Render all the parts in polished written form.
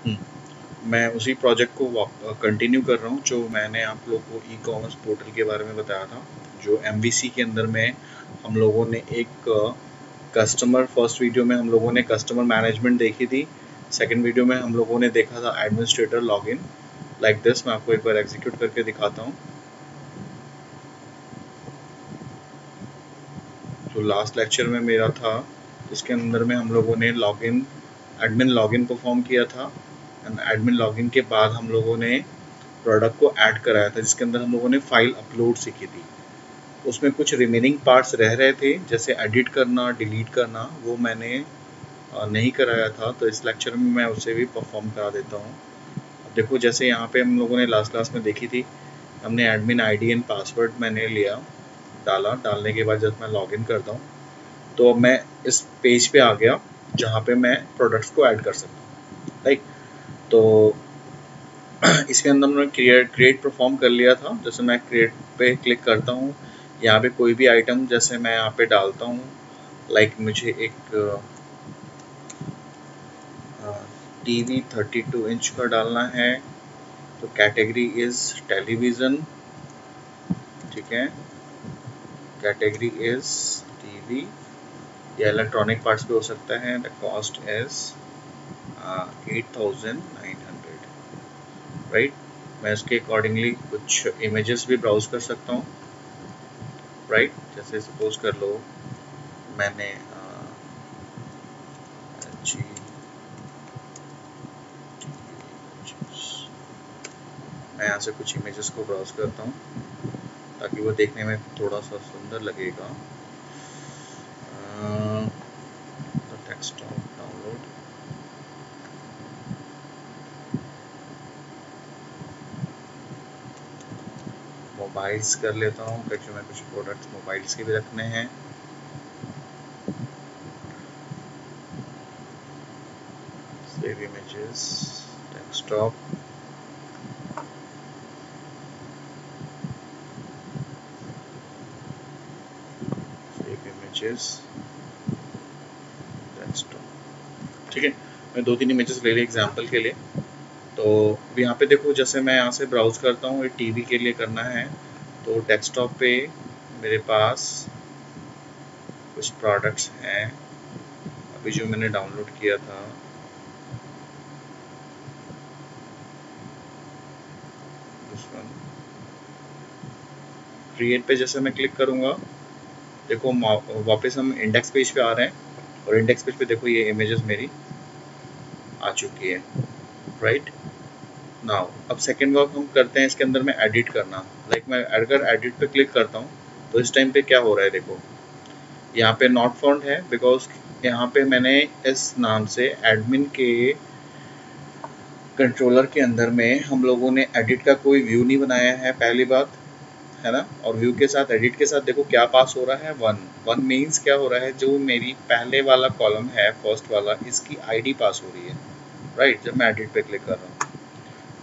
मैं उसी प्रोजेक्ट को कंटिन्यू कर रहा हूँ जो मैंने आप लोग को ई कॉमर्स पोर्टल के बारे में बताया था। जो MVC के अंदर में हम लोगों ने एक कस्टमर, फर्स्ट वीडियो में हम लोगों ने कस्टमर मैनेजमेंट देखी थी, सेकंड वीडियो में हम लोगों ने देखा था एडमिनिस्ट्रेटर लॉगिन। लाइक दिस मैं आपको एक बार एग्जीक्यूट करके दिखाता हूँ। जो लास्ट लेक्चर में मेरा था, इसके अंदर में हम लोगों ने लॉगिन, एडमिन लॉगिन परफॉर्म किया था। एंड एडमिन लॉगिन के बाद हम लोगों ने प्रोडक्ट को ऐड कराया था, जिसके अंदर हम लोगों ने फाइल अपलोड सीखी थी। उसमें कुछ रिमेनिंग पार्ट्स रह रहे थे, जैसे एडिट करना, डिलीट करना, वो मैंने नहीं कराया था, तो इस लेक्चर में मैं उसे भी परफॉर्म करा देता हूँ। अब देखो, जैसे यहाँ पे हम लोगों ने लास्ट क्लास में देखी थी, हमने एडमिन ID एंड पासवर्ड मैंने लिया, डालने के बाद जब मैं लॉगिन करता हूँ तो अब मैं इस पेज पे आ गया जहाँ पे मैं प्रोडक्ट्स को ऐड कर सकता हूँ। राइट, तो इसके अंदर मैंने क्रिएट परफॉर्म कर लिया था। जैसे मैं क्रिएट पे क्लिक करता हूँ, यहाँ पे कोई भी आइटम जैसे मैं यहाँ पे डालता हूँ, लाइक मुझे एक TV 32 इंच का डालना है, तो कैटेगरी इज टेलीविज़न, ठीक है, कैटेगरी इज TV या इलेक्ट्रॉनिक पार्ट्स भी हो सकता है। The cost is 8,900, right. मैं इसके अकॉर्डिंगली कुछ इमेजेस भी ब्राउज कर सकता हूँ, राइट। जैसे सपोज कर लो मैंने मैं यहाँ से कुछ इमेजेस को ब्राउज करता हूँ ताकि वो देखने में थोड़ा सा सुंदर लगेगा। डेस्कटॉप डाउनलोड, मोबाइल्स कर लेता हूँ क्योंकि मैं कुछ प्रोडक्ट्स मोबाइल्स के भी रखने हैं। Save images, desktop, save images, desktop, ठीक है। मैं 2-3 इमेजेस ले लिए एग्जांपल के लिए। तो यहाँ पे देखो, जैसे मैं यहाँ से ब्राउज करता हूँ, ये TV के लिए करना है, तो डेस्कटॉप पे मेरे पास कुछ प्रोडक्ट्स हैं अभी जो मैंने डाउनलोड किया था। क्रिएट पे जैसे मैं क्लिक करूँगा, देखो वापस हम इंडेक्स पेज पे आ रहे हैं, और इंडेक्स पेज पे देखो ये इमेजेस मेरी आ चुकी है, राइट। नाउ अब सेकेंड वर्क हम करते हैं इसके अंदर में एडिट करना। लाइक मैं अगर एडिट पे क्लिक करता हूँ तो इस टाइम पे क्या हो रहा है, देखो यहाँ पे नॉट फाउंड है, बिकॉज यहाँ पे मैंने इस नाम से एडमिन के कंट्रोलर के अंदर में हम लोगों ने एडिट का कोई व्यू नहीं बनाया है, पहली बात है ना। और व्यू के साथ, एडिट के साथ देखो क्या पास हो रहा है, 1 मीन्स क्या हो रहा है, जो मेरी पहले वाला कॉलम है, फर्स्ट वाला, इसकी ID पास हो रही है, राइट। जब मैं एडिट पे क्लिक कर रहा हूँ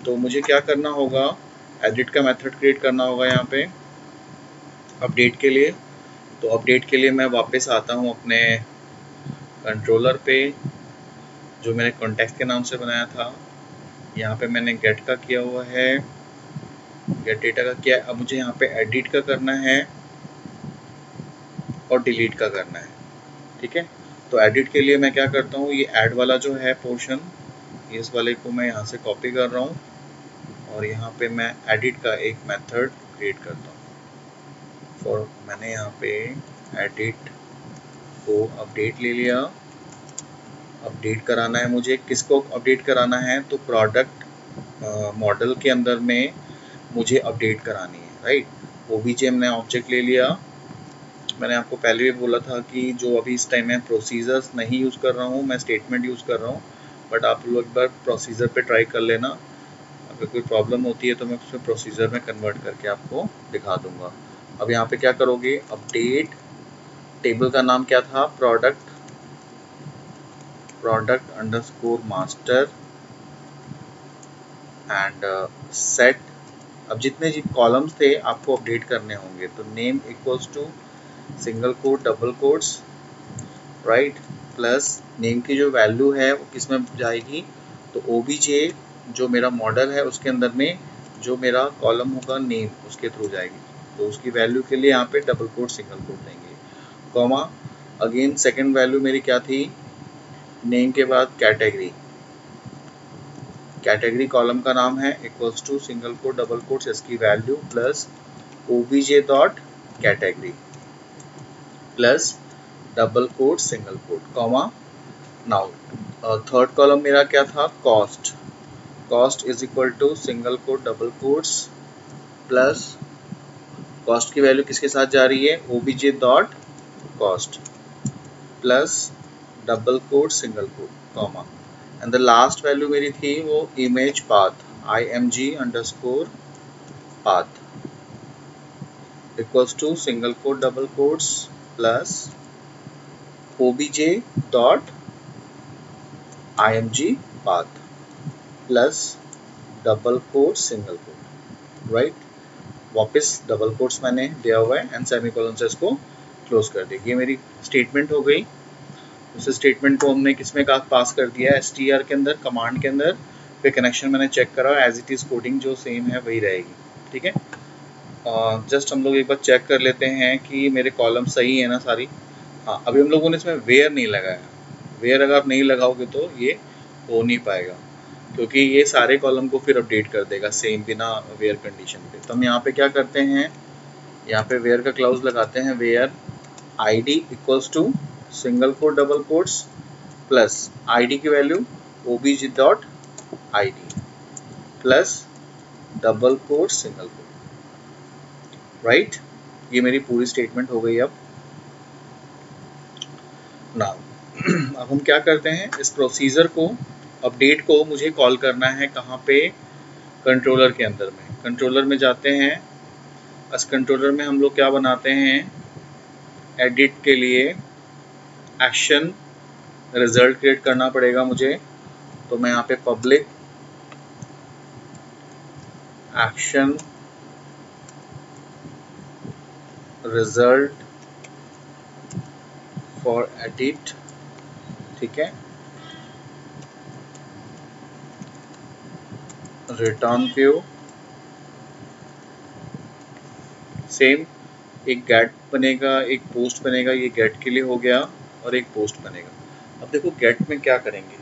तो मुझे क्या करना होगा, एडिट का मेथड क्रिएट करना होगा यहाँ पे अपडेट के लिए। तो अपडेट के लिए मैं वापस आता हूँ अपने कंट्रोलर पे, जो मैंने कॉन्टेक्ट के नाम से बनाया था। यहाँ पे मैंने गेट का किया हुआ है, गेट डेटा का किया। अब मुझे यहाँ पे एडिट का करना है और डिलीट का करना है, ठीक है। तो एडिट के लिए मैं क्या करता हूँ, ये ऐड वाला जो है पोर्शन, इस वाले को मैं यहाँ से कॉपी कर रहा हूँ और यहाँ पे मैं एडिट का एक मेथड क्रिएट करता हूँ। फॉर मैंने यहाँ पे एडिट को अपडेट ले लिया। अपडेट कराना है मुझे, किसको अपडेट कराना है, तो प्रोडक्ट मॉडल के अंदर में मुझे अपडेट करानी है, राइट। OBJ हमने ऑब्जेक्ट ले लिया। मैंने आपको पहले भी बोला था कि जो अभी इस टाइम मैं प्रोसीजर्स नहीं यूज़ कर रहा हूँ, मैं स्टेटमेंट यूज़ कर रहा हूँ, बट आप लोग एक बार प्रोसीजर पे ट्राई कर लेना। अगर कोई प्रॉब्लम होती है तो मैं उसमें प्रोसीजर में कन्वर्ट करके आपको दिखा दूंगा। अब यहाँ पे क्या करोगे, अपडेट, टेबल का नाम क्या था, product underscore master and set. अब जितने कॉलम्स थे आपको अपडेट करने होंगे, तो name equals to single quote double quotes, right, plus name की जो वैल्यू है वो किस में जाएगी, तो ओबीजे जो मेरा मॉडल है उसके अंदर में जो मेरा कॉलम होगा नेम उसके थ्रू जाएगी, तो उसकी वैल्यू के लिए यहाँ पे डबल कोट सिंगल कोट देंगे, कॉमा अगेन सेकंड वैल्यू मेरी क्या थी, नेम के बाद कैटेगरी, कैटेगरी कॉलम का नाम है equals to single quote double quotes इसकी value plus OBJ dot category plus double quote single quote, comma now third column मेरा क्या था, cost, cost is equal to single quote double quotes plus cost की value किसके साथ जा रही है, OBJ dot cost plus double quote single quote, comma and the last value मेरी थी वो image path img underscore path equals to single quote double quotes plus obj dot img path plus double quote single quote, right. वापस double quotes मैंने दिया हुआ है and semicolon से इसको क्लोज कर दिया। ये मेरी स्टेटमेंट हो गई। उस स्टेटमेंट को हमने किसमें पास कर दिया है, str के अंदर, कमांड के अंदर। फिर कनेक्शन मैंने चेक करा, एज इट इज कोडिंग जो सेम है वही रहेगी, ठीक है। जस्ट हम लोग एक बार चेक कर लेते हैं कि मेरे कॉलम सही है ना सारी। हाँ, अभी हम लोगों ने इसमें वेयर नहीं लगाया, वेयर अगर आप नहीं लगाओगे तो ये हो नहीं पाएगा, क्योंकि ये सारे कॉलम को फिर अपडेट कर देगा सेम बिना वेयर कंडीशन पे। तो हम यहाँ पे क्या करते हैं, यहाँ पे वेयर का क्लाउज लगाते हैं, where id equals to single quote double quotes plus id की value obj dot id plus double quote single quote, right. ये मेरी पूरी स्टेटमेंट हो गई। अब नाउ अब हम क्या करते हैं, इस प्रोसीजर को, अपडेट को मुझे कॉल करना है कहाँ पे, कंट्रोलर के अंदर में। कंट्रोलर में जाते हैं, इस कंट्रोलर में हम लोग क्या बनाते हैं, एडिट के लिए एक्शन रिजल्ट क्रिएट करना पड़ेगा मुझे। तो मैं यहाँ पे public action result for edit, ठीक है, रिटर्न व्यू, सेम एक गेट बनेगा, एक पोस्ट बनेगा। ये गेट के लिए हो गया और एक पोस्ट बनेगा। अब देखो गेट में क्या करेंगे,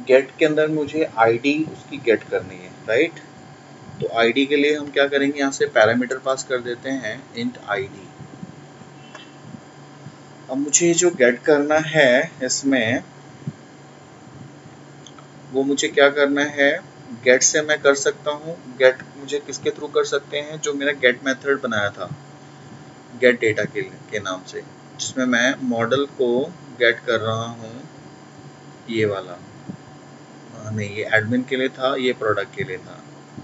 गेट के अंदर मुझे आईडी उसकी गेट करनी है, राइट। तो आईडी के लिए हम क्या करेंगे, यहाँ से पैरामीटर पास कर देते हैं इंट आईडी। अब मुझे जो गेट करना है इसमें, वो मुझे क्या करना है, गेट से मैं कर सकता हूँ, गेट मुझे किसके थ्रू कर सकते हैं, जो मेरा गेट मेथड बनाया था गेट डेटा के नाम से, जिसमें मैं मॉडल को गेट कर रहा हूँ, ये वाला नहीं, ये एडमिन के लिए था, ये प्रोडक्ट के लिए था,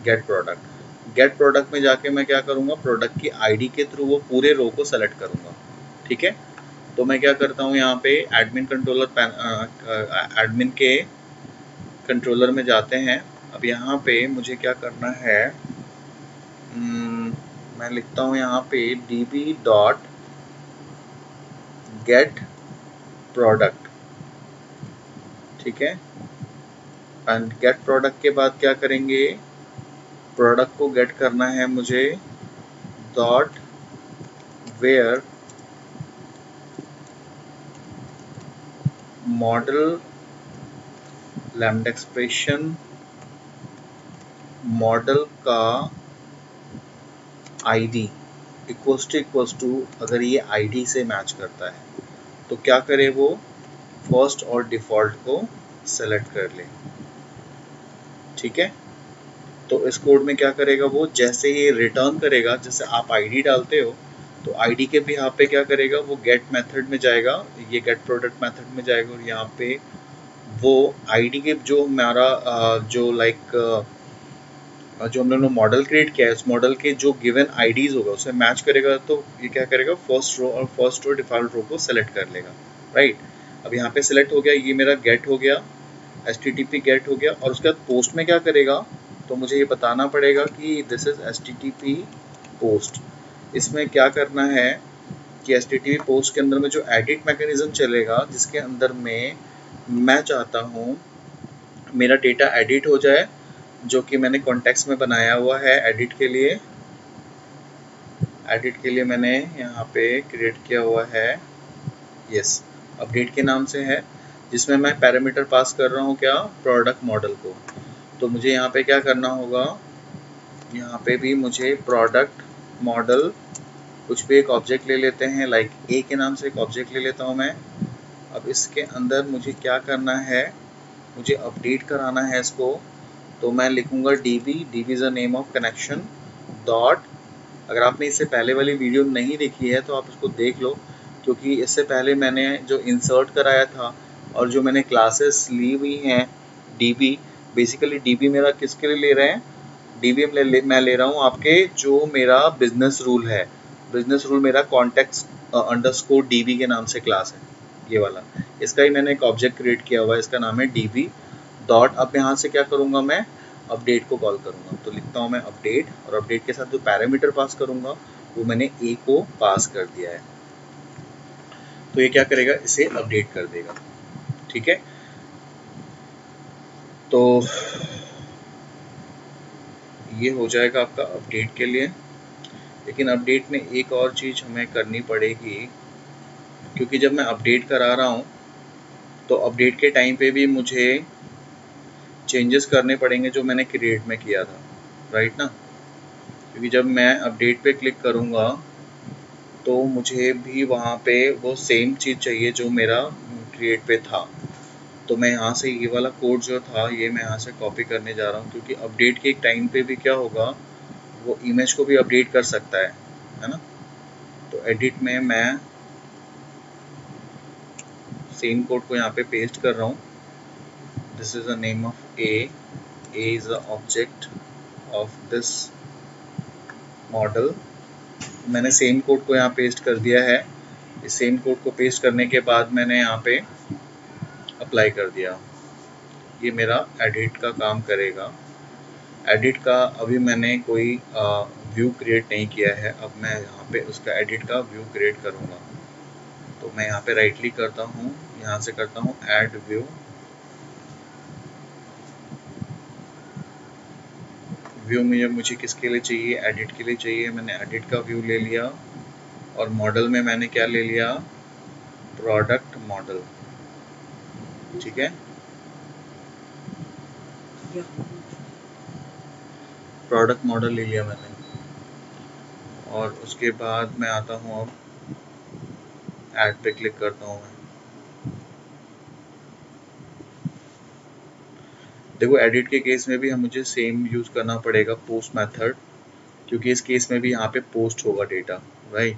गेट प्रोडक्ट। गेट प्रोडक्ट में जाके मैं क्या करूँगा, प्रोडक्ट की आईडी के थ्रू वो पूरे रो को सेलेक्ट करूँगा, ठीक है। तो मैं क्या करता हूँ, यहाँ पे एडमिन कंट्रोलर, एडमिन के कंट्रोलर में जाते हैं। अब यहाँ पे मुझे क्या करना है, मैं लिखता हूँ यहाँ पे db डॉट गेट प्रोडक्ट, ठीक है। एंड गेट प्रोडक्ट के बाद क्या करेंगे, प्रोडक्ट को गेट करना है मुझे dot where model lambda expression, model का आईडी इक्वल्स टू अगर ये आईडी से मैच करता है तो क्या करे, वो फर्स्ट और डिफॉल्ट को सेलेक्ट कर ले, ठीक है। तो इस कोड में क्या करेगा, वो जैसे ये रिटर्न करेगा, जैसे आप आईडी डालते हो तो आईडी के भी यहाँ पे क्या करेगा, वो गेट मेथड में जाएगा, ये गेट प्रोडक्ट मेथड में जाएगा और यहाँ पे वो आईडी के जो हमारा जो जो हमने मॉडल क्रिएट किया है, उस मॉडल के जो गिवन आईडीज होगा उसे मैच करेगा। तो ये क्या करेगा, फर्स्ट रो डिफॉल्ट रो को सेलेक्ट कर लेगा, राइट। अब यहाँ पे सिलेक्ट हो गया, ये मेरा गेट हो गया, HTTP गेट हो गया। और उसके बाद पोस्ट में क्या करेगा, तो मुझे ये बताना पड़ेगा कि दिस इज HTTP पोस्ट। इसमें क्या करना है कि HTTP पोस्ट के अंदर में जो एडिट मैकेनिज्म चलेगा, जिसके अंदर में मैं चाहता हूँ मेरा डेटा एडिट हो जाए, जो कि मैंने कॉन्टेक्स्ट में बनाया हुआ है एडिट के लिए। एडिट के लिए मैंने यहाँ पे क्रिएट किया हुआ है, यस, अपडेट के नाम से है, जिसमें मैं पैरामीटर पास कर रहा हूँ क्या, प्रोडक्ट मॉडल को। तो मुझे यहाँ पे क्या करना होगा, यहाँ पे भी मुझे प्रोडक्ट मॉडल कुछ भी एक ऑब्जेक्ट ले लेते हैं, लाइक ए के नाम से एक ऑब्जेक्ट ले लेता हूँ मैं। अब इसके अंदर मुझे क्या करना है, मुझे अपडेट कराना है इसको। तो मैं लिखूंगा db, db is a name of connection dot. अगर आपने इससे पहले वाली वीडियो नहीं देखी है तो आप उसको देख लो, क्योंकि इससे पहले मैंने जो इंसर्ट कराया था और जो मैंने क्लासेस ली हुई हैं db, बेसिकली db मेरा किसके लिए ले रहे हैं, db मैं ले रहा हूँ आपके जो मेरा बिजनेस रूल है। बिजनेस रूल मेरा कॉन्टेक्स्ट अंडरस्कोर db के नाम से क्लास है, ये वाला। इसका ही मैंने एक ऑब्जेक्ट क्रिएट किया हुआ है, इसका नाम है db डॉट। अब यहाँ से क्या करूँगा, मैं अपडेट को कॉल करूँगा। तो लिखता हूँ मैं अपडेट, और अपडेट के साथ जो पैरामीटर पास करूँगा वो मैंने ए को पास कर दिया है। तो ये क्या करेगा, इसे अपडेट कर देगा, ठीक है। तो ये हो जाएगा आपका अपडेट के लिए। लेकिन अपडेट में एक और चीज़ हमें करनी पड़ेगी, क्योंकि जब मैं अपडेट करा रहा हूँ तो अपडेट के टाइम पे भी मुझे चेंजेस करने पड़ेंगे जो मैंने क्रिएट में किया था, राइट ना। क्योंकि जब मैं अपडेट पे क्लिक करूँगा तो मुझे भी वहाँ पे वो सेम चीज़ चाहिए जो मेरा क्रिएट पे था। तो मैं यहाँ से ये वाला कोड जो था ये मैं यहाँ से कॉपी करने जा रहा हूँ, क्योंकि अपडेट के एक टाइम पे भी क्या होगा, वो इमेज को भी अपडेट कर सकता है ना। तो एडिट में मैं सेम कोड को यहाँ पे पेस्ट कर रहा हूँ। This is the name of A is the object of this model. मैंने सेम कोड को यहाँ पेस्ट कर दिया है। इस सेम कोड को पेस्ट करने के बाद मैंने यहाँ पे अप्लाई कर दिया। ये मेरा एडिट का काम करेगा। एडिट का अभी मैंने कोई व्यू क्रिएट नहीं किया है, अब मैं यहाँ पे उसका एडिट का व्यू क्रिएट करूँगा। तो मैं यहाँ पे राइट क्लिक करता हूँ, यहाँ से करता हूँ ऐड व्यू। व्यू में मुझे किसके लिए चाहिए, एडिट के लिए चाहिए। मैंने एडिट का व्यू ले लिया, और मॉडल में मैंने क्या ले लिया, प्रोडक्ट मॉडल, ठीक है। प्रोडक्ट मॉडल ले लिया मैंने, और उसके बाद मैं आता हूँ, अब ऐड पे क्लिक करता हूँ मैं। देखो एडिट के केस में भी हम मुझे सेम यूज करना पड़ेगा पोस्ट मेथड, क्योंकि इस केस में भी यहाँ पे पोस्ट होगा डेटा, राइट।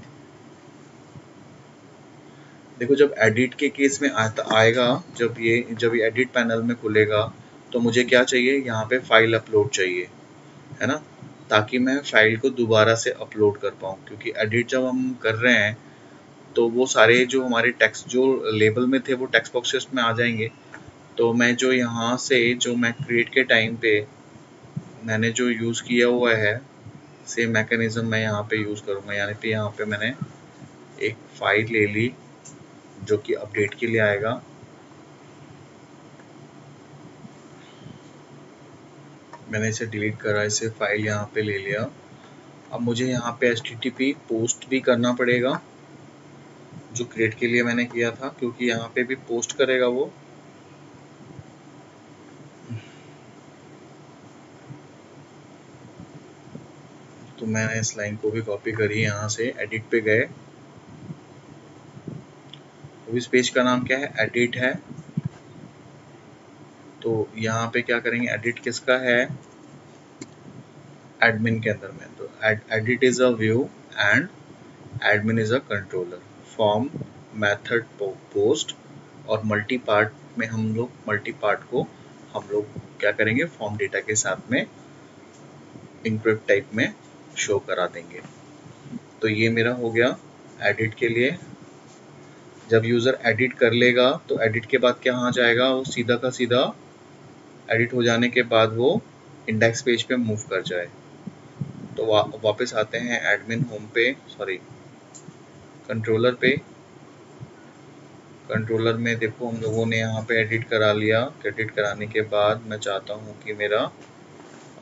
देखो जब एडिट के केस में आएगा, जब ये एडिट पैनल में खुलेगा तो मुझे क्या चाहिए, यहाँ पे फाइल अपलोड चाहिए, है ना, ताकि मैं फाइल को दोबारा से अपलोड कर पाऊँ। क्योंकि एडिट जब हम कर रहे हैं तो वो सारे जो हमारे टेक्स्ट जो लेबल में थे वो टेक्स्ट बॉक्सेस में आ जाएंगे। तो मैं जो यहाँ से जो मैं क्रिएट के टाइम पे मैंने जो यूज़ किया हुआ है सेम मैकेनिज्म मैं यहाँ पे यूज़ करूँगा। यानी कि यहाँ पे मैंने एक फाइल ले ली जो कि अपडेट के लिए आएगा। मैंने इसे डिलीट करा, इसे फाइल यहाँ पे ले लिया। अब मुझे यहाँ पे HTTP पोस्ट भी करना पड़ेगा जो क्रिएट के लिए मैंने किया था, क्योंकि यहाँ पे भी पोस्ट करेगा वो। तो मैंने इस लाइन को भी कॉपी करी, यहाँ से एडिट पे गए। तो इस पेज का नाम क्या है, एडिट है। तो यहाँ पे क्या करेंगे, एडिट किसका है, एडमिन के अंदर में। तो edit is a view and admin is a controller. Form, method, post और मल्टी पार्ट में हम लोग मल्टी पार्ट को हम लोग क्या करेंगे, फॉर्म डेटा के साथ में इंक्रिप्ट टाइप में शो करा देंगे। तो ये मेरा हो गया एडिट के लिए। जब यूज़र एडिट कर लेगा तो एडिट के बाद क्या आ जाएगा, वो सीधा का सीधा एडिट हो जाने के बाद वो इंडेक्स पेज पे मूव कर जाए। तो वापस आते हैं एडमिन होम पे, सॉरी कंट्रोलर पे। कंट्रोलर में देखो हम लोगों ने यहाँ पे एडिट करा लिया। एडिट कराने के बाद मैं चाहता हूँ कि मेरा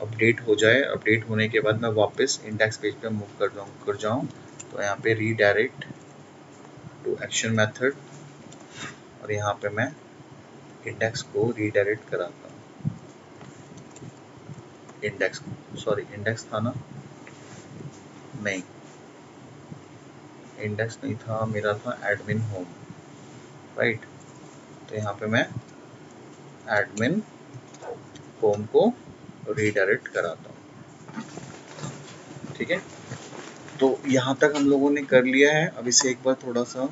अपडेट हो जाए। अपडेट होने के बाद मैं वापस इंडेक्स पेज पे मूव कर जाऊँ तो यहाँ पे रीडायरेक्ट टू एक्शन मेथड और यहाँ पे मैं इंडेक्स को रीडायरेक्ट कराता हूँ। इंडेक्स था ना, नहीं इंडेक्स नहीं था, मेरा था एडमिन होम, राइट। तो यहाँ पे मैं एडमिन होम को रीडायरेक्ट कराता हूँ, ठीक है। तो यहाँ तक हम लोगों ने कर लिया है। अब इसे एक बार थोड़ा सा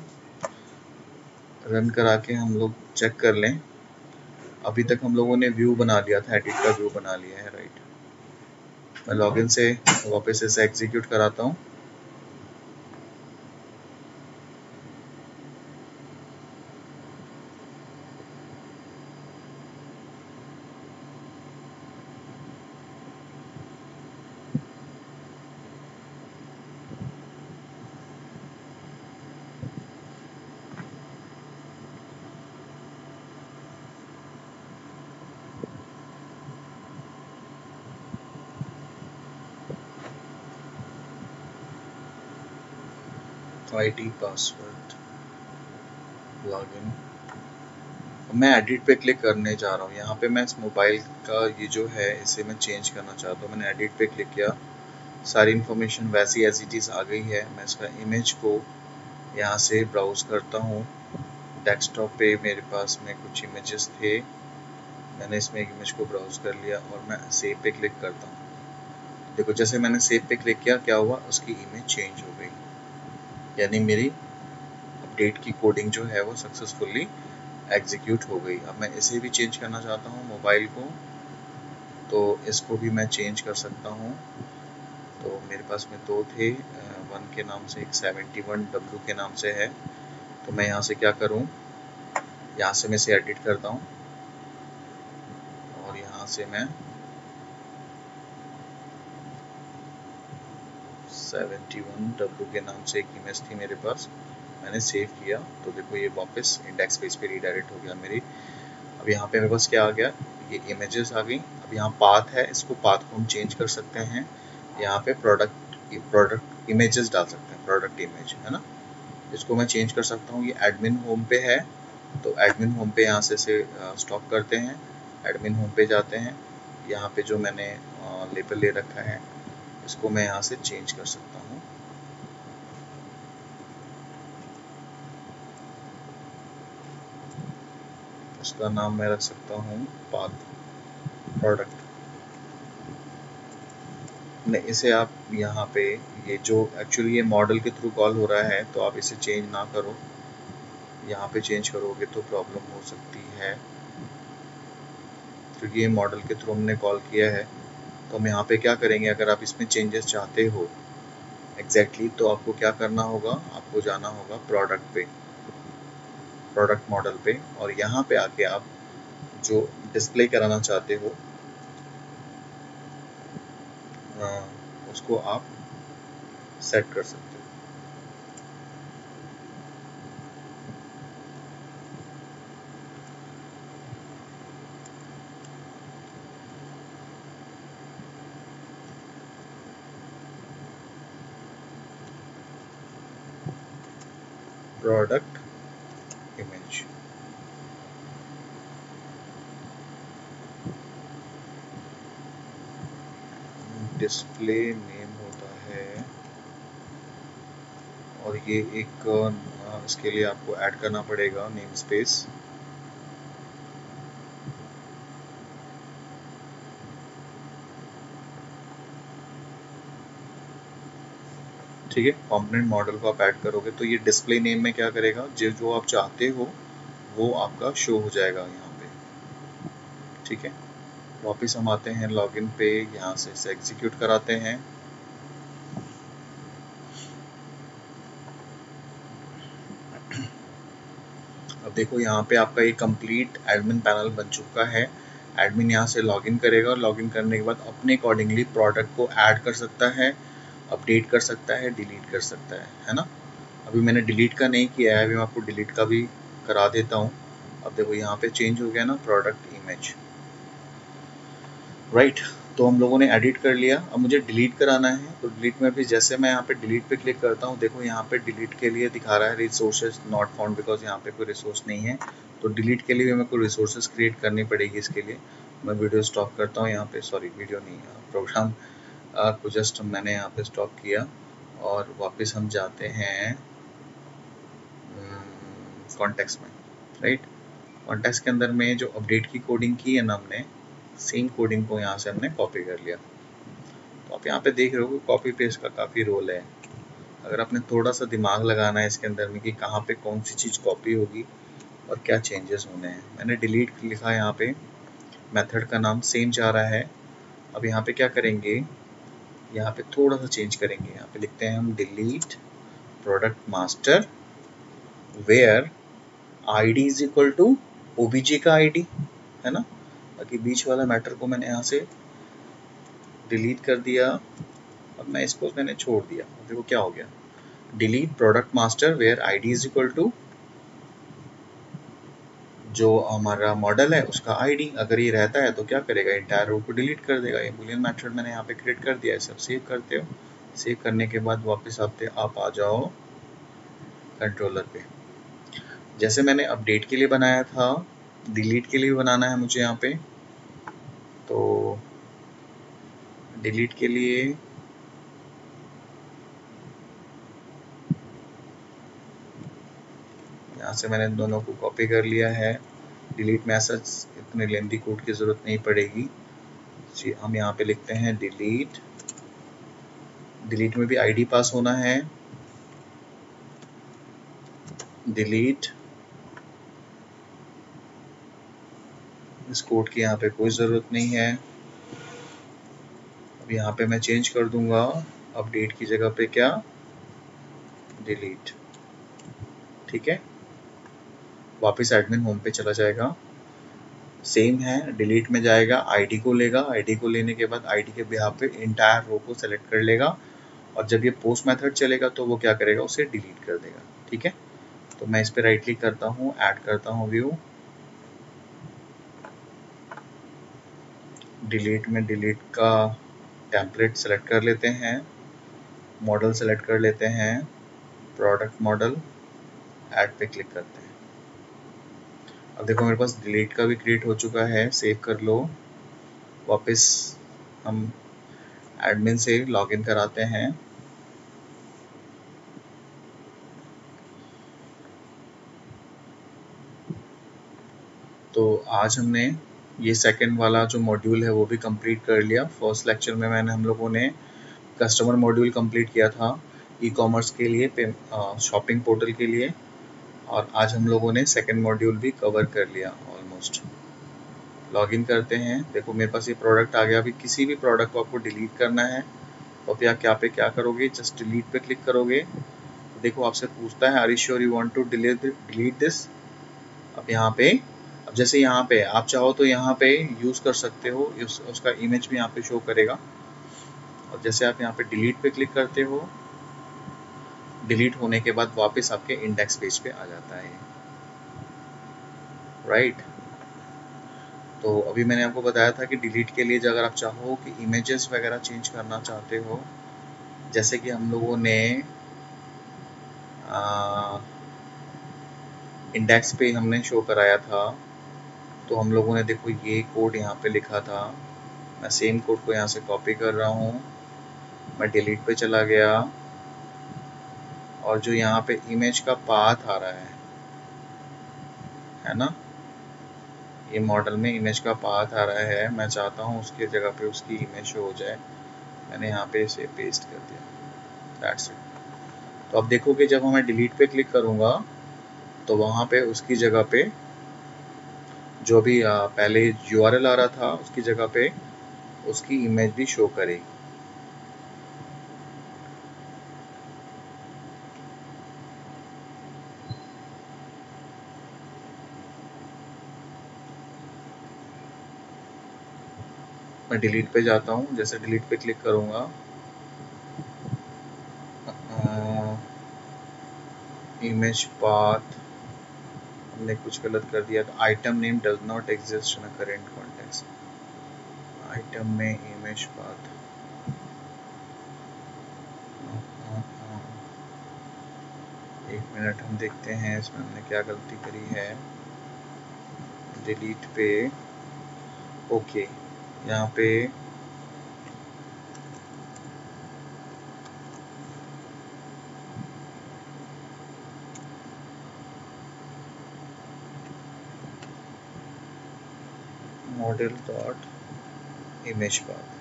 रन करा के हम लोग चेक कर लें। अभी तक हम लोगों ने व्यू बना लिया था, एडिट का व्यू बना लिया है, राइट। मैं लॉगिन से वापस इसे एग्जीक्यूट कराता हूँ। ID password login. मैं एडिट पे क्लिक करने जा रहा हूँ। यहाँ पे मैं इस मोबाइल का ये जो है इसे मैं चेंज करना चाहता हूँ। मैंने एडिट पे क्लिक किया, सारी इन्फॉर्मेशन वैसी एज इट इज़ आ गई है। मैं इसका इमेज को यहाँ से ब्राउज करता हूँ। डेस्कटॉप पे मेरे पास में कुछ इमेजेस थे, मैंने इसमें एक इमेज को ब्राउज कर लिया और मैं सेव पे क्लिक करता हूँ। देखो जैसे मैंने सेव पे क्लिक किया, क्या हुआ, उसकी इमेज चेंज हो गई, यानी मेरी अपडेट की कोडिंग जो है वो सक्सेसफुली एग्जीक्यूट हो गई। अब मैं इसे भी चेंज करना चाहता हूँ मोबाइल को, तो इसको भी मैं चेंज कर सकता हूँ। तो मेरे पास में दो थे, 1 के नाम से, एक 71W के नाम से है। तो मैं यहाँ से क्या करूँ, यहाँ से मैं इसे एडिट करता हूँ और यहाँ से मैं 71W के नाम से एक इमेज थी मेरे पास, मैंने सेव किया। तो देखो ये वापस इंडेक्स पेज पे रीडायरेक्ट हो गया मेरी। अब यहाँ पे मेरे पास क्या आ गया, ये इमेजेस आ गई। अब यहाँ पाथ है, इसको पाथ को हम चेंज कर सकते हैं। यहाँ पे प्रोडक्ट इमेजेस डाल सकते हैं, प्रोडक्ट इमेज है ना, इसको मैं चेंज कर सकता हूँ। ये एडमिन होम पे है, तो एडमिन होम पे यहाँ से स्टॉप करते हैं, एडमिन होम पे जाते हैं। यहाँ पे जो मैंने लेबल ले रखा है इसको मैं यहाँ से चेंज कर सकता हूँ। इसका नाम मैं रख सकता हूँ पाथ प्रोडक्ट। इसे आप यहाँ पे, ये जो एक्चुअली ये मॉडल के थ्रू कॉल हो रहा है, तो आप इसे चेंज ना करो, यहाँ पे चेंज करोगे तो प्रॉब्लम हो सकती है, क्योंकि ये मॉडल के थ्रू हमने कॉल किया है। तो हम यहाँ पे क्या करेंगे, अगर आप इसमें चेंजेस चाहते हो एग्जैक्टली तो आपको क्या करना होगा, आपको जाना होगा प्रोडक्ट पे, प्रोडक्ट मॉडल पे, और यहाँ पे आके आप जो डिस्प्ले कराना चाहते हो उसको आप सेट कर सकते हो। प्रोडक्ट इमेज, डिस्प्ले नेम होता है, और ये एक इसके लिए आपको ऐड करना पड़ेगा नेम स्पेस। ठीक है, कंपोनेंट मॉडल को आप ऐड करोगे तो ये डिस्प्ले नेम में क्या करेगा, जो आप चाहते हो वो आपका शो हो जाएगा यहाँ पे। ठीक है, वापस हम आते हैं लॉगिन पे, यहाँ से इसे एग्जीक्यूट कराते हैं। अब देखो यहाँ पे आपका ये कंप्लीट एडमिन पैनल बन चुका है। एडमिन यहाँ से लॉगिन करेगा और लॉगिन करने के बाद अपने अकॉर्डिंगली प्रोडक्ट को ऐड कर सकता है, अपडेट कर सकता है, डिलीट कर सकता है ना। अभी मैंने डिलीट का नहीं किया है, अभी मैं आपको डिलीट का भी करा देता हूँ। अब देखो यहाँ पे चेंज हो गया ना प्रोडक्ट इमेज, राइट। तो हम लोगों ने एडिट कर लिया। अब मुझे डिलीट कराना है, तो डिलीट में भी जैसे मैं यहाँ पे डिलीट पे क्लिक करता हूँ, देखो यहाँ पे डिलीट के लिए दिखा रहा है रिसोर्सेज नॉट फाउंड, बिकॉज यहाँ पे कोई रिसोर्स नहीं है। तो डिलीट के लिए भी मेरे को रिसोर्सेज क्रिएट करनी पड़ेगी। इसके लिए मैं वीडियो स्टॉप करता हूँ यहाँ पे, सॉरी वीडियो नहीं, प्रोग्राम को जस्ट मैंने यहाँ पे स्टॉप किया और वापस हम जाते हैं कॉन्टेक्स्ट में, राइट। कॉन्टेक्स्ट के अंदर में जो अपडेट की कोडिंग की है ना हमने, सेम कोडिंग को यहाँ से हमने कॉपी कर लिया। तो आप यहाँ पे देख रहे हो कि कॉपी पेस्ट का काफ़ी रोल है। अगर आपने थोड़ा सा दिमाग लगाना है इसके अंदर में कि कहाँ पे कौन सी चीज़ कॉपी होगी और क्या चेंजेस होने हैं। मैंने डिलीट लिखा यहाँ पे, मेथड का नाम सेम जा रहा है। अब यहाँ पे क्या करेंगे, यहाँ पे थोड़ा सा चेंज करेंगे। यहाँ पे लिखते हैं हम delete product master where ID is equal to OBJ का आईडी, है ना। बाकी बीच वाला मैटर को मैंने यहाँ से डिलीट कर दिया। अब मैं इसको मैंने छोड़ दिया। देखो क्या हो गया, delete product master where ID is equal to जो हमारा मॉडल है उसका आईडी। अगर ये रहता है तो क्या करेगा, इंटायर रो को डिलीट कर देगा। ये बूलियन मेथड मैंने यहाँ पे क्रिएट कर दिया है। सब सेव करते हो, सेव करने के बाद वापस आप आ जाओ कंट्रोलर पे। जैसे मैंने अपडेट के लिए बनाया था, डिलीट के लिए बनाना है मुझे यहाँ पे। तो डिलीट के लिए यहाँ से मैंने दोनों को कॉपी कर लिया है। डिलीट में ऐसा इतने लेंथी कोड की ज़रूरत नहीं पड़ेगी। हम यहाँ पे लिखते हैं डिलीट, डिलीट में भी आईडी पास होना है। डिलीट, इस कोड की यहाँ पे कोई ज़रूरत नहीं है। अब यहाँ पे मैं चेंज कर दूंगा, अपडेट की जगह पे क्या, डिलीट, ठीक है। वापस एडमिन होम पे चला जाएगा, सेम है। डिलीट में जाएगा, आईडी को लेगा, आईडी को लेने के बाद आईडी के बिहाफ पे इंटायर रो को सेलेक्ट कर लेगा, और जब ये पोस्ट मेथड चलेगा तो वो क्या करेगा, उसे डिलीट कर देगा, ठीक है। तो मैं इस पे राइट क्लिक करता हूँ, ऐड करता हूँ व्यू, डिलीट में डिलीट का टेम्पलेट सेलेक्ट कर लेते हैं, मॉडल सेलेक्ट कर लेते हैं, प्रोडक्ट मॉडल, ऐड पे क्लिक करते हैं। अब देखो मेरे पास डिलीट का भी क्रिएट हो चुका है। सेव कर लो। वापस हम एडमिन से लॉगिन कराते हैं। तो आज हमने ये सेकंड वाला जो मॉड्यूल है वो भी कंप्लीट कर लिया। फर्स्ट लेक्चर में हम लोगों ने कस्टमर मॉड्यूल कंप्लीट किया था ई कॉमर्स के लिए, शॉपिंग पोर्टल के लिए, और आज हम लोगों ने सेकंड मॉड्यूल भी कवर कर लिया ऑलमोस्ट। लॉगिन करते हैं। देखो मेरे पास ये प्रोडक्ट आ गया। अभी किसी भी प्रोडक्ट को आपको डिलीट करना है तो आप क्या करोगे, जस्ट डिलीट पे क्लिक करोगे। देखो आपसे पूछता है are you sure you want to delete this. अब यहाँ पे, अब जैसे यहाँ पे आप चाहो तो यहाँ पे यूज़ कर सकते हो, उसका इमेज भी यहाँ पे शो करेगा। और जैसे आप यहाँ पे डिलीट पे क्लिक करते हो, डिलीट होने के बाद वापस आपके इंडेक्स पेज पे आ जाता है, राइट। तो अभी मैंने आपको बताया था कि डिलीट के लिए अगर आप चाहो कि इमेजेस वगैरह चेंज करना चाहते हो, जैसे कि हम लोगों ने इंडेक्स पे हमने शो कराया था, तो हम लोगों ने देखो ये कोड यहाँ पे लिखा था। मैं सेम कोड को यहाँ से कॉपी कर रहा हूँ, मैं डिलीट पे चला गया, और जो यहाँ पे इमेज का पाथ आ रहा है ना, ये मॉडल में इमेज का पाथ आ रहा है, मैं चाहता हूँ उसकी जगह पे उसकी इमेज शो हो जाए। मैंने यहाँ पे इसे पेस्ट कर दिया, दैट्स इट। तो अब देखोगे जब मैं डिलीट पे क्लिक करूँगा तो वहाँ पे उसकी जगह पे जो भी पहले URL आ रहा था उसकी जगह पे उसकी इमेज भी शो करेगी। मैं डिलीट पे जाता हूँ। जैसे डिलीट पे क्लिक करूँगा, इमेज पाथ हमने कुछ गलत कर दिया। Item name does not exist in current context. Item में इमेज पाथ, एक मिनट हम देखते हैं इसमें हमने क्या गलती करी है। डिलीट पे ओके, यहाँ पे मॉडल डॉट इमेज पाथ,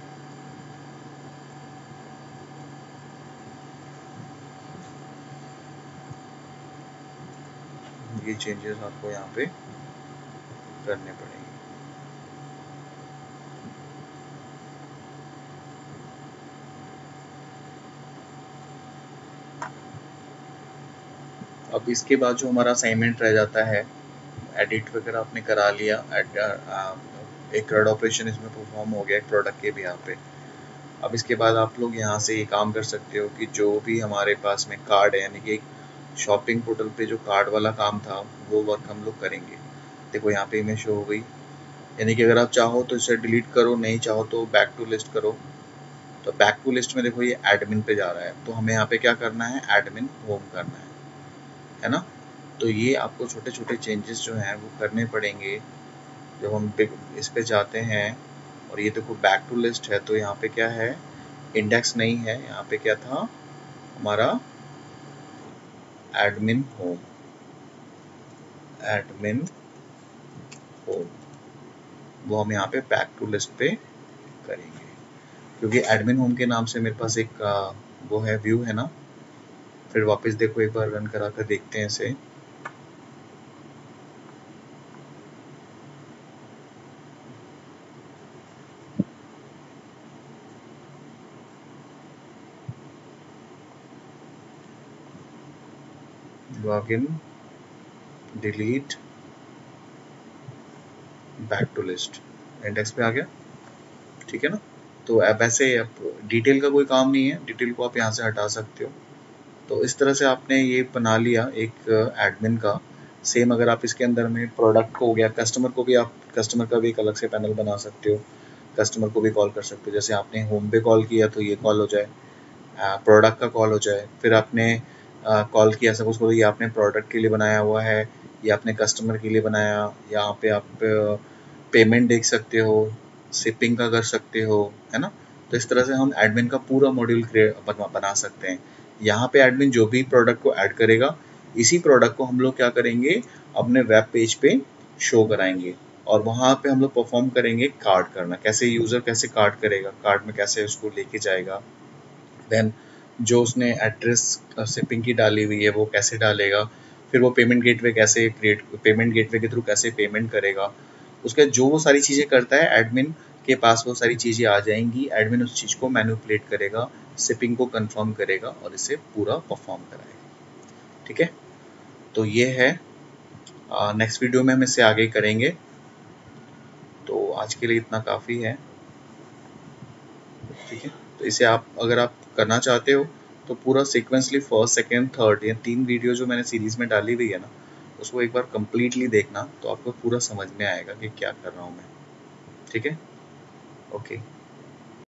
ये चेंजेस आपको यहाँ पे करने पड़ेंगे। अब इसके बाद जो हमारा असाइनमेंट रह जाता है, एडिट वगैरह आपने करा लिया, एक CRUD ऑपरेशन इसमें परफॉर्म हो गया एक प्रोडक्ट के भी यहाँ पे। अब इसके बाद आप लोग यहाँ से ये काम कर सकते हो कि जो भी हमारे पास में कार्ड है, यानी कि शॉपिंग पोर्टल पे जो कार्ड वाला काम था वो वर्क हम लोग करेंगे। देखो यहाँ पे इमेज शो हो गई, यानी कि अगर आप चाहो तो इसे डिलीट करो, नहीं चाहो तो बैक टू लिस्ट करो। तो बैक टू लिस्ट में देखो ये एडमिन पे जा रहा है, तो हमें यहाँ पे क्या करना है, एडमिन होम करना है ना। तो ये आपको छोटे छोटे चेंजेस जो हैं वो करने पड़ेंगे जब हम इस पे जाते हैं। और ये देखो बैक टू लिस्ट है, तो यहाँ पे क्या है, इंडेक्स नहीं है, यहाँ पे क्या था हमारा एडमिन होम, एडमिन होम, वो हम यहाँ पे बैक टू लिस्ट पे करेंगे, क्योंकि एडमिन होम के नाम से मेरे पास एक वो है, व्यू है ना। फिर वापस देखो एक बार रन करा कर देखते हैं इसे। Login, delete, back to list, index पे आ गया, ठीक है ना। तो अब ऐसे डिटेल का कोई काम नहीं है, डिटेल को आप यहाँ से हटा सकते हो। तो इस तरह से आपने ये बना लिया एक एडमिन का। सेम अगर आप इसके अंदर में प्रोडक्ट को हो गया, कस्टमर को भी आप कस्टमर का भी एक अलग से पैनल बना सकते हो, कस्टमर को भी कॉल कर सकते हो। जैसे आपने होम पे कॉल किया तो ये कॉल हो जाए, प्रोडक्ट का कॉल हो जाए। फिर आपने कॉल किया, सपोज करो ये आपने प्रोडक्ट के लिए बनाया हुआ है, ये आपने कस्टमर के लिए बनाया, यहाँ पे आप पेमेंट देख सकते हो, शिपिंग का कर सकते हो, है ना। तो इस तरह से हम एडमिन का पूरा मॉड्यूल बना सकते हैं। यहाँ पे एडमिन जो भी प्रोडक्ट को ऐड करेगा, इसी प्रोडक्ट को हम लोग क्या करेंगे, अपने वेब पेज पे शो कराएंगे, और वहाँ पे हम लोग परफॉर्म करेंगे कार्ड करना, कैसे यूज़र कैसे कार्ड करेगा, कार्ड में कैसे उसको लेके जाएगा। देन जो उसने एड्रेस शिपिंग की डाली हुई है वो कैसे डालेगा, फिर वो पेमेंट गेटवे कैसे क्रिएट, पेमेंट गेटवे के थ्रू कैसे पेमेंट करेगा। उसके जो वो सारी चीज़ें करता है, एडमिन के पास वो सारी चीज़ें आ जाएंगी, एडमिन उस चीज़ को मैनिपुलेट करेगा, शिपिंग को कंफर्म करेगा और इसे पूरा परफॉर्म कराएगा, ठीक है। तो ये है, नेक्स्ट वीडियो में हम इससे आगे करेंगे। तो आज के लिए इतना काफ़ी है, ठीक है। तो इसे आप अगर आप करना चाहते हो तो पूरा सीक्वेंसली फर्स्ट सेकेंड थर्ड, ये 3 वीडियो जो मैंने सीरीज़ में डाली हुई है ना, उसको एक बार कम्प्लीटली देखना, तो आपको पूरा समझ में आएगा कि क्या कर रहा हूँ मैं, ठीक है। ओके।